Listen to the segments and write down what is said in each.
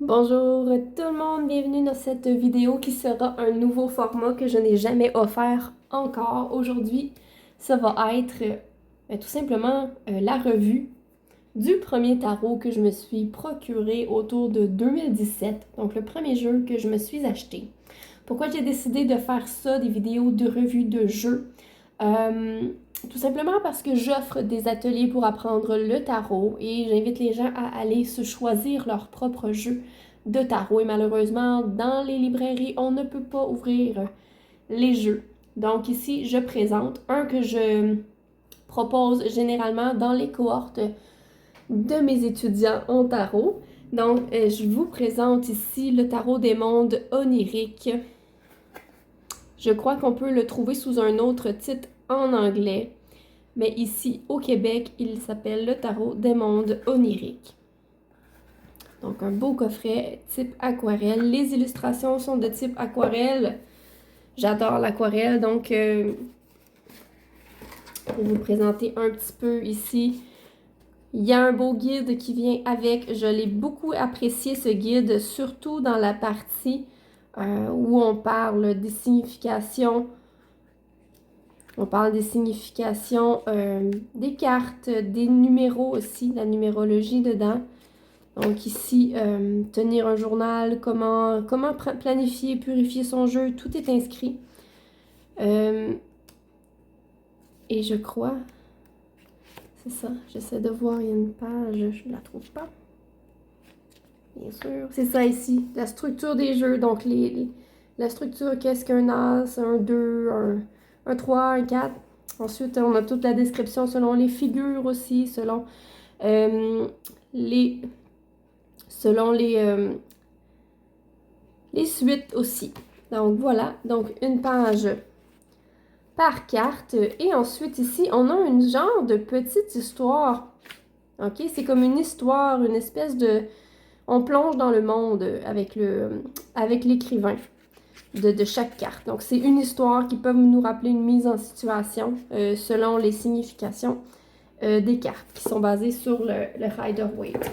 Bonjour tout le monde, bienvenue dans cette vidéo qui sera un nouveau format que je n'ai jamais offert encore. Aujourd'hui, ça va être tout simplement la revue du premier tarot que je me suis procuré autour de 2017, donc le premier jeu que je me suis acheté. Pourquoi j'ai décidé de faire ça, des vidéos de revue de jeux? Tout simplement parce que j'offre des ateliers pour apprendre le tarot et j'invite les gens à aller se choisir leur propre jeu de tarot. Et malheureusement, dans les librairies, on ne peut pas ouvrir les jeux. Donc ici, je présente un que je propose généralement dans les cohortes de mes étudiants en tarot. Donc, je vous présente ici le tarot des mondes oniriques. Je crois qu'on peut le trouver sous un autre titre en anglais. Mais ici, au Québec, il s'appelle le tarot des mondes oniriques. Donc, un beau coffret type aquarelle. Les illustrations sont de type aquarelle. J'adore l'aquarelle, donc pour vous présenter un petit peu ici, il y a un beau guide qui vient avec. Je l'ai beaucoup apprécié, ce guide, surtout dans la partie où on parle des significations. On parle des significations des cartes, des numéros aussi, la numérologie dedans. Donc ici, tenir un journal, comment planifier, purifier son jeu, tout est inscrit. Et je crois, c'est ça, j'essaie de voir, il y a une page, je ne la trouve pas. Bien sûr, c'est ça ici, la structure des jeux. Donc la structure, qu'est-ce qu'un As, un 2, un 3, un 4. Ensuite, on a toute la description selon les figures aussi, euh, les, selon les suites aussi. Donc voilà, donc une page par carte. Et ensuite ici, on a une genre de petite histoire. Ok, c'est comme une histoire, une espèce de... On plonge dans le monde avec l'écrivain de chaque carte. Donc c'est une histoire qui peut nous rappeler une mise en situation selon les significations des cartes qui sont basées sur le Rider-Waite.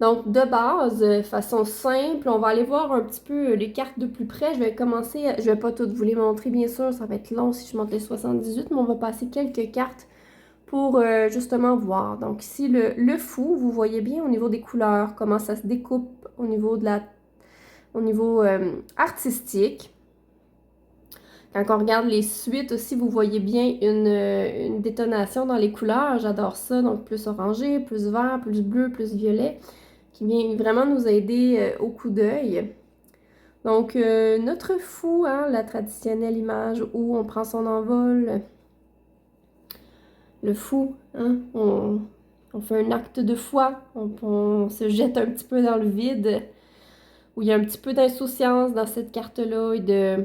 Donc, de base, façon simple, on va aller voir un petit peu les cartes de plus près. Je vais commencer, je vais pas toutes vous les montrer, bien sûr, ça va être long si je monte les 78, mais on va passer quelques cartes pour justement voir. Donc ici, le fou, vous voyez bien au niveau des couleurs, comment ça se découpe au niveau artistique. Quand on regarde les suites aussi, vous voyez bien une détonation dans les couleurs. J'adore ça, donc plus orangé, plus vert, plus bleu, plus violet, qui vient vraiment nous aider au coup d'œil. Donc, notre fou, hein, la traditionnelle image où on prend son envol. Le fou, hein, on fait un acte de foi, on se jette un petit peu dans le vide, où il y a un petit peu d'insouciance dans cette carte-là et de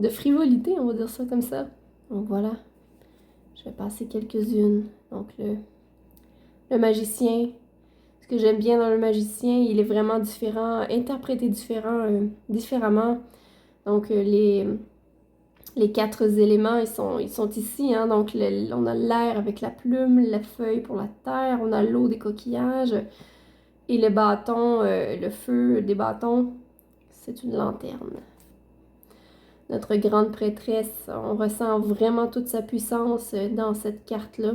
frivolité, on va dire ça comme ça. Donc voilà, je vais passer quelques-unes. Donc le magicien, ce que j'aime bien dans le magicien, il est vraiment différent, interprété différemment. Donc les quatre éléments, ils sont ici. Hein? Donc on a l'air avec la plume, la feuille pour la terre, on a l'eau des coquillages et le bâton, le feu des bâtons, c'est une lanterne. Notre grande prêtresse, on ressent vraiment toute sa puissance dans cette carte-là.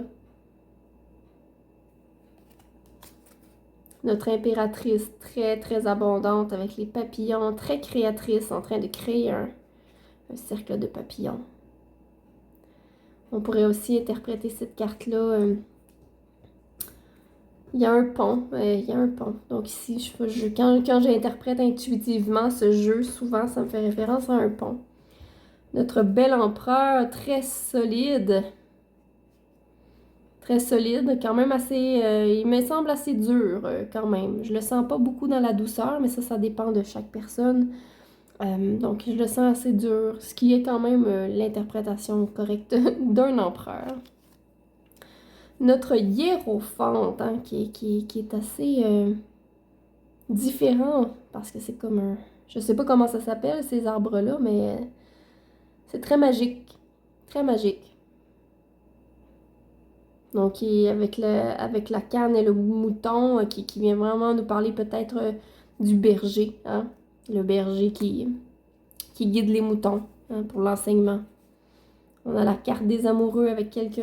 Notre impératrice, très, très abondante avec les papillons, très créatrice, en train de créer un cercle de papillons. On pourrait aussi interpréter cette carte-là. Il y a un pont. Il y a un pont. Donc ici, quand j'interprète intuitivement ce jeu, souvent, ça me fait référence à un pont. Notre bel empereur, très solide. Très solide, quand même assez... il me semble assez dur, quand même. Je le sens pas beaucoup dans la douceur, mais ça dépend de chaque personne. Donc, je le sens assez dur, ce qui est quand même l'interprétation correcte d'un empereur. Notre hiérophante, hein, qui est assez différent, parce que c'est comme un... Je sais pas comment ça s'appelle, ces arbres-là, mais c'est très magique. Très magique. Donc, avec la canne et le mouton, qui vient vraiment nous parler peut-être du berger, hein? Le berger qui guide les moutons, hein, pour l'enseignement. On a la carte des amoureux avec quelques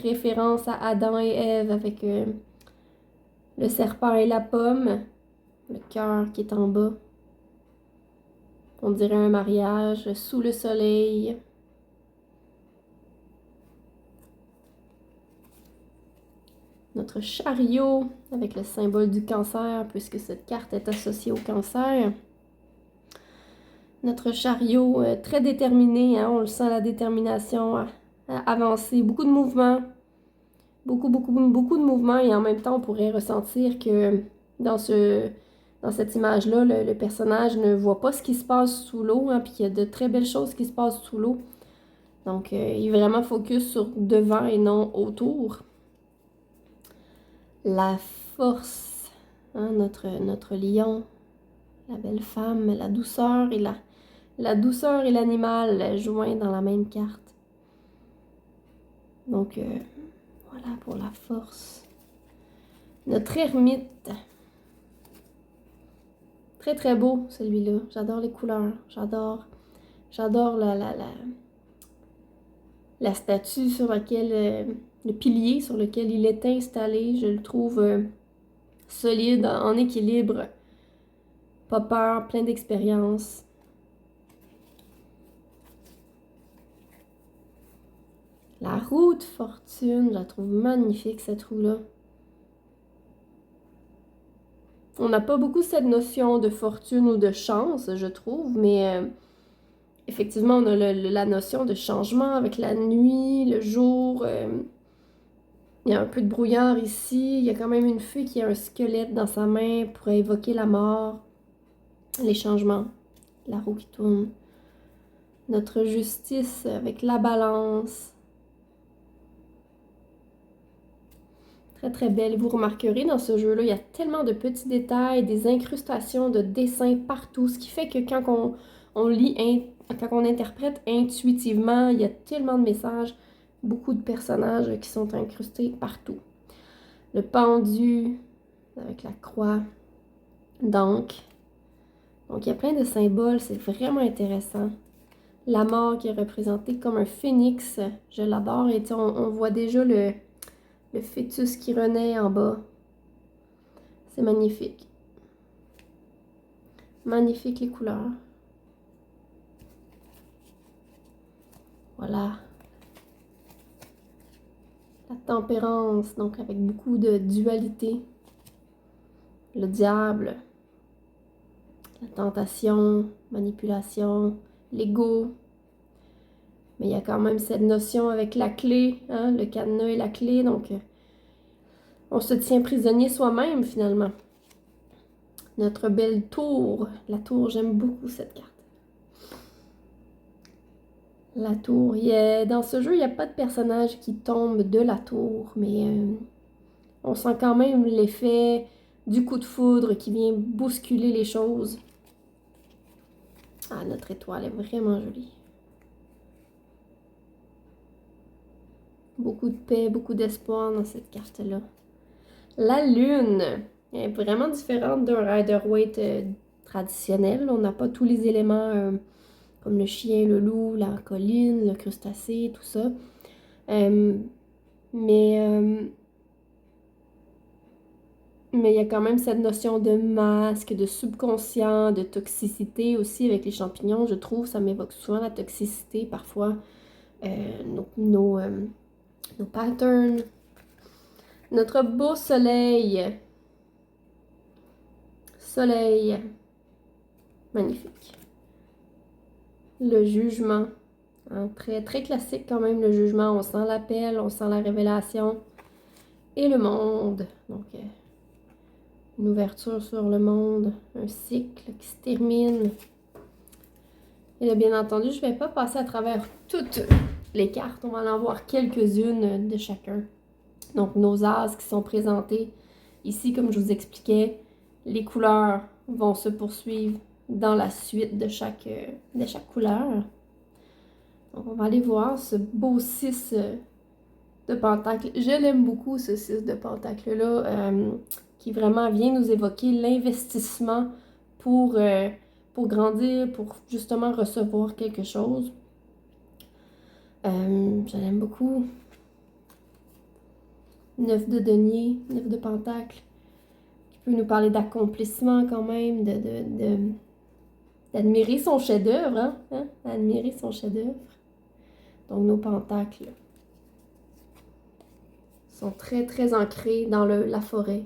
références à Adam et Ève, avec le serpent et la pomme, le cœur qui est en bas. On dirait un mariage sous le soleil. Notre chariot avec le symbole du cancer, puisque cette carte est associée au cancer. Notre chariot très déterminé, hein, on le sent, la détermination à avancer. Beaucoup de mouvements, beaucoup de mouvements, et en même temps on pourrait ressentir que dans cette image-là, le personnage ne voit pas ce qui se passe sous l'eau, hein, puis qu'il y a de très belles choses qui se passent sous l'eau. Donc il est vraiment focus sur devant et non autour. La force, hein, notre lion, la belle femme, la douceur et l'animal joints dans la même carte. Donc, voilà pour la force. Notre ermite. Très, très beau, celui-là. J'adore les couleurs. J'adore la statue sur laquelle... le pilier sur lequel il est installé. Je le trouve solide, en équilibre. Pas peur, plein d'expérience. La roue de fortune, je la trouve magnifique, cette roue-là. On n'a pas beaucoup cette notion de fortune ou de chance, je trouve, mais effectivement, on a la notion de changement avec la nuit, le jour. Il y a un peu de brouillard ici. Il y a quand même une fée qui a un squelette dans sa main pour évoquer la mort, les changements, la roue qui tourne. Notre justice avec la balance. Très, très belle. Vous remarquerez dans ce jeu-là, il y a tellement de petits détails, des incrustations de dessins partout, ce qui fait que quand on lit, quand on interprète intuitivement, il y a tellement de messages, beaucoup de personnages qui sont incrustés partout. Le pendu avec la croix d'encre. Donc, il y a plein de symboles, c'est vraiment intéressant. La mort qui est représentée comme un phénix, je l'adore. Et on voit déjà le fœtus qui renaît en bas. C'est magnifique. Magnifique les couleurs. Voilà. La tempérance, donc avec beaucoup de dualité. Le diable. La tentation, manipulation, l'ego. Mais il y a quand même cette notion avec la clé, hein, le cadenas et la clé. Donc, on se tient prisonnier soi-même finalement. Notre belle tour. La tour, j'aime beaucoup cette carte. La tour. Dans ce jeu, il n'y a pas de personnage qui tombe de la tour, mais on sent quand même l'effet du coup de foudre qui vient bousculer les choses. Ah, notre étoile est vraiment jolie. Beaucoup de paix, beaucoup d'espoir dans cette carte-là. La lune est vraiment différente d'un Rider-Waite traditionnel. On n'a pas tous les éléments comme le chien, le loup, la colline, le crustacé, tout ça. Mais il y a quand même cette notion de masque, de subconscient, de toxicité aussi avec les champignons, je trouve. Ça m'évoque souvent la toxicité, parfois nos patterns. Notre beau soleil. Soleil. Magnifique. Le jugement. Hein, très, très classique quand même, le jugement. On sent l'appel, on sent la révélation. Et le monde. Donc, une ouverture sur le monde. Un cycle qui se termine. Et là, bien entendu, je ne vais pas passer à travers toutes les cartes. On va en voir quelques-unes de chacun. Donc, nos as qui sont présentés. Ici, comme je vous expliquais, les couleurs vont se poursuivre dans la suite de chaque couleur. Donc, on va aller voir ce beau 6 de pentacle. Je l'aime beaucoup, ce 6 de pentacle-là, qui vraiment vient nous évoquer l'investissement pour, pour grandir, pour justement recevoir quelque chose. Je l'aime beaucoup. 9 de denier, 9 de pentacle, qui peut nous parler d'accomplissement quand même, d'admirer son chef-d'œuvre, hein? Admirer son chef-d'œuvre. Donc nos pentacles sont très très ancrés dans la forêt,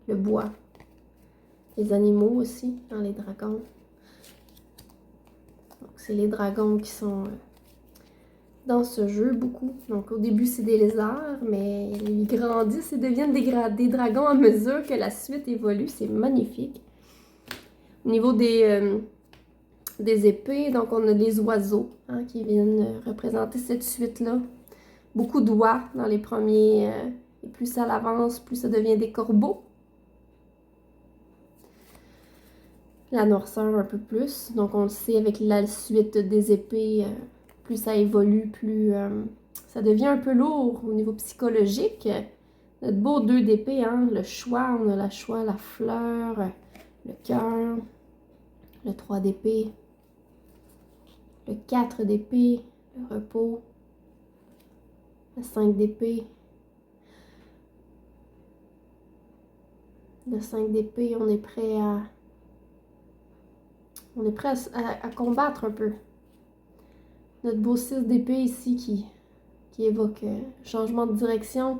le bois, les animaux aussi, dans les dragons. Donc c'est les dragons qui sont dans ce jeu beaucoup. Donc au début c'est des lézards, mais ils grandissent et deviennent des dragons à mesure que la suite évolue. C'est magnifique. Au niveau des épées, donc on a les oiseaux qui viennent représenter cette suite-là. Beaucoup d'oies dans les premiers, et plus ça avance, plus ça devient des corbeaux. La noirceur un peu plus, donc on le sait avec la suite des épées, plus ça évolue, plus ça devient un peu lourd au niveau psychologique. Notre beau 2 d'épée, le choix, on a la choix, la fleur, le cœur, le 3 d'épée, le 4 d'épée, le repos, le 5 d'épée. Le 5 d'épée, on est prêt à combattre un peu. Notre beau 6 d'épée ici qui évoque changement de direction.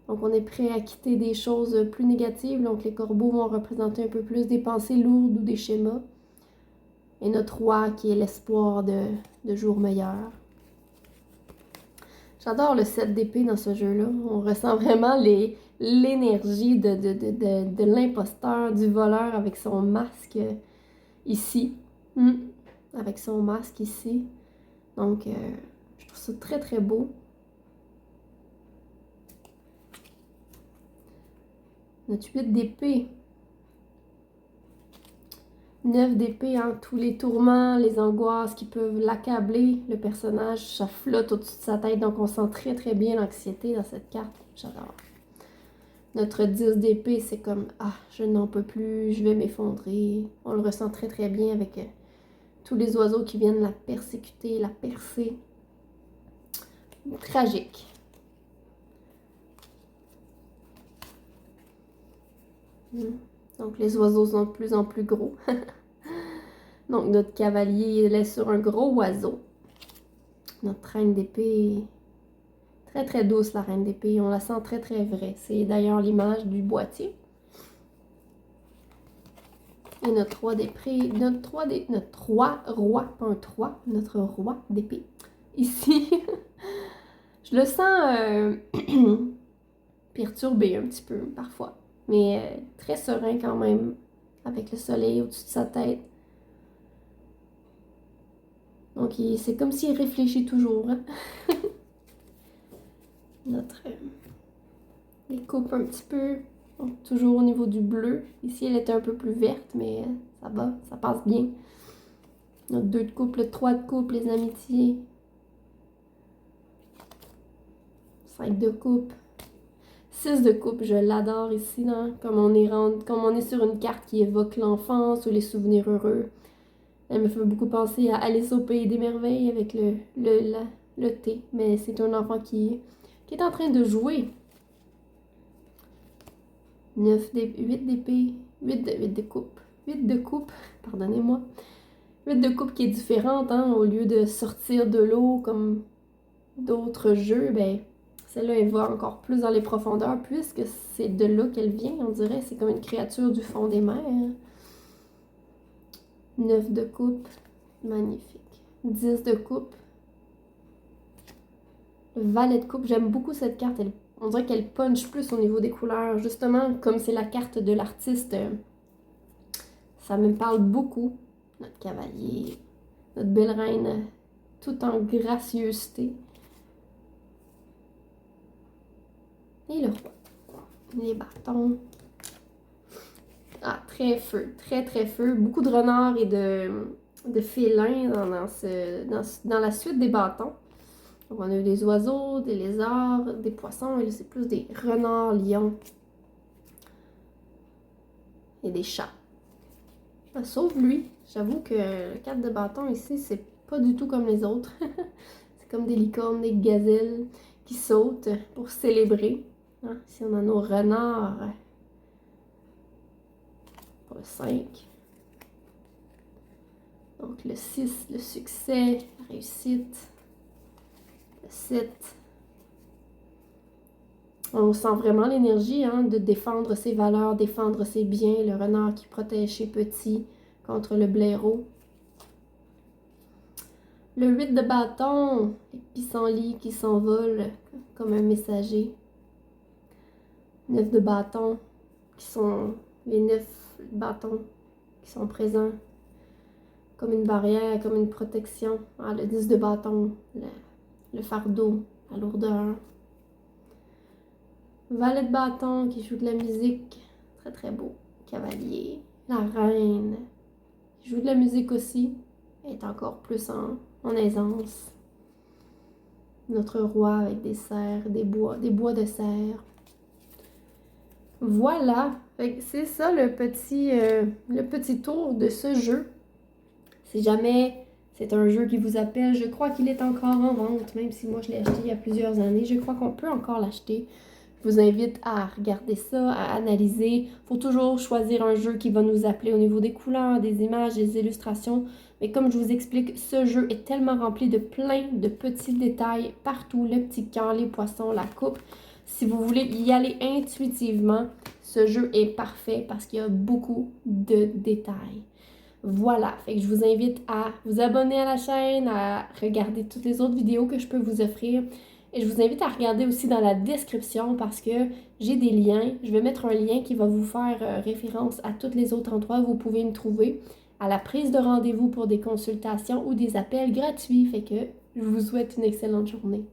Donc on est prêt à quitter des choses plus négatives. Donc les corbeaux vont représenter un peu plus des pensées lourdes ou des schémas. Et notre roi qui est l'espoir de jours meilleurs. J'adore le 7 d'épée dans ce jeu-là. On ressent vraiment l'énergie de l'imposteur, du voleur avec son masque ici. Avec son masque ici. Donc, je trouve ça très très beau. Notre 8 d'épée. 9 d'épée, tous les tourments, les angoisses qui peuvent l'accabler, le personnage, ça flotte au-dessus de sa tête, donc on sent très très bien l'anxiété dans cette carte. J'adore. Notre 10 d'épée, c'est comme « Ah, je n'en peux plus, je vais m'effondrer ». On le ressent très très bien avec tous les oiseaux qui viennent la persécuter, la percer. Tragique. Donc les oiseaux sont de plus en plus gros. Donc notre cavalier il est sur un gros oiseau. Notre reine d'épée, très très douce la reine d'épée, on la sent très très vraie. C'est d'ailleurs l'image du boîtier. Et notre 3 d'épée, notre 3 roi, pas un 3, notre roi d'épée. Ici, je le sens perturbé un petit peu parfois, mais très serein quand même, avec le soleil au-dessus de sa tête. Donc c'est comme s'il réfléchit toujours. Les coupes un petit peu, donc, toujours au niveau du bleu. Ici, elle était un peu plus verte, mais ça va, ça passe bien. Notre 2 de coupe, le 3 de coupe, les amitiés. 5 de coupe. 6 de coupe, je l'adore ici, comme on est sur une carte qui évoque l'enfance ou les souvenirs heureux. Elle me fait beaucoup penser à Alice au Pays des Merveilles avec le thé, mais c'est un enfant qui est en train de jouer. 8 d'épée, 8 de coupe. 8 de coupe, pardonnez-moi. 8 de coupe qui est différente, au lieu de sortir de l'eau comme d'autres jeux, ben celle-là, elle va encore plus dans les profondeurs puisque c'est de là qu'elle vient, on dirait. C'est comme une créature du fond des mers. 9 de coupe, magnifique. 10 de coupe. Le valet de coupe, j'aime beaucoup cette carte. On dirait qu'elle punch plus au niveau des couleurs. Justement, comme c'est la carte de l'artiste, ça me parle beaucoup. Notre cavalier, notre belle reine, tout en gracieuseté. Et le roi. Les bâtons. Ah, très feu, très très feu. Beaucoup de renards et de félins dans la suite des bâtons. Donc on a eu des oiseaux, des lézards, des poissons, et là c'est plus des renards, lions et des chats. Sauf lui, j'avoue que le 4 de bâton ici, c'est pas du tout comme les autres. C'est comme des licornes, des gazelles qui sautent pour célébrer. Hein? Ici on a nos renards pour le 5. Donc le 6, le succès, la réussite. Le 7. On sent vraiment l'énergie hein, de défendre ses valeurs, défendre ses biens. Le renard qui protège ses petits contre le blaireau. Le 8 de bâton, les pissenlits qui s'envolent comme un messager. 9 de bâton, qui sont les 9 bâtons qui sont présents comme une barrière, comme une protection. Ah, le 10 de bâton, le fardeau, la lourdeur. Valet de bâton qui joue de la musique, très très beau. Cavalier, la reine, qui joue de la musique aussi, est encore plus en aisance. Notre roi avec des cerfs, des bois de cerfs. Voilà, c'est ça le petit tour de ce jeu. Si jamais c'est un jeu qui vous appelle, je crois qu'il est encore en vente, même si moi je l'ai acheté il y a plusieurs années. Je crois qu'on peut encore l'acheter. Je vous invite à regarder ça, à analyser. Il faut toujours choisir un jeu qui va nous appeler au niveau des couleurs, des images, des illustrations. Mais comme je vous explique, ce jeu est tellement rempli de plein de petits détails partout. Le petit cœur, les poissons, la coupe. Si vous voulez y aller intuitivement, ce jeu est parfait parce qu'il y a beaucoup de détails. Voilà, fait que je vous invite à vous abonner à la chaîne, à regarder toutes les autres vidéos que je peux vous offrir. Et je vous invite à regarder aussi dans la description parce que j'ai des liens. Je vais mettre un lien qui va vous faire référence à tous les autres endroits où vous pouvez me trouver, à la prise de rendez-vous pour des consultations ou des appels gratuits. Fait que je vous souhaite une excellente journée.